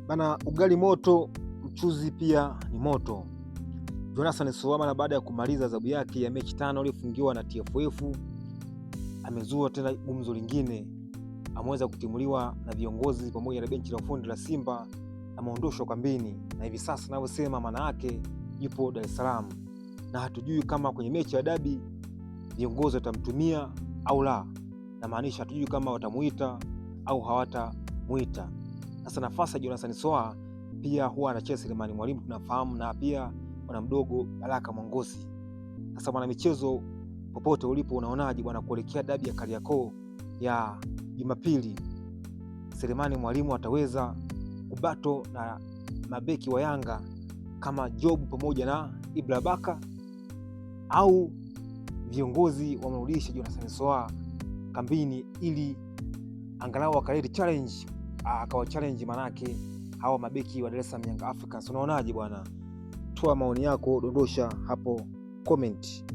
Bana, ugali moto, mchuzi pia ni moto. Jonathan Soa baada ya kumaliza adhabu yake ya mechi 5 aliyofungiwa na TFF amezua tena gumzo lingine. Ameweza kutimuliwa na viongozi pamoja na benchi la ufundi la Simba, ameondoshwa kambini na hivi sasa ninavyosema maana yake yupo Dar es Salaam, na hatujui kama kwenye mechi ya dabi viongozi watamtumia au la, na maanisha hatujui kama watamuita au hawatamuita. Sasa nafasi ya Jonathan Soa pia huwa anacheza Selemani Mwalimu tunafahamu, na pia bwana mdogo Baraka Mongosi. Sasa bwana michezo, popote ulipo, unaonaje bwana kuelekea dabi ya Kariakoo ya Jumapili? Selemani Mwalimu ataweza kubato na mabeki wa Yanga kama Job pamoja na Ibra Baka, au viongozi wamrudisha Jonathan Soa kambini ili angalau akalete challenge, akawa challenge manake hawa mabeki wa Dar es Salaam Young Africans? Unaonaje bwana? Toa maoni yako, dondosha hapo comment.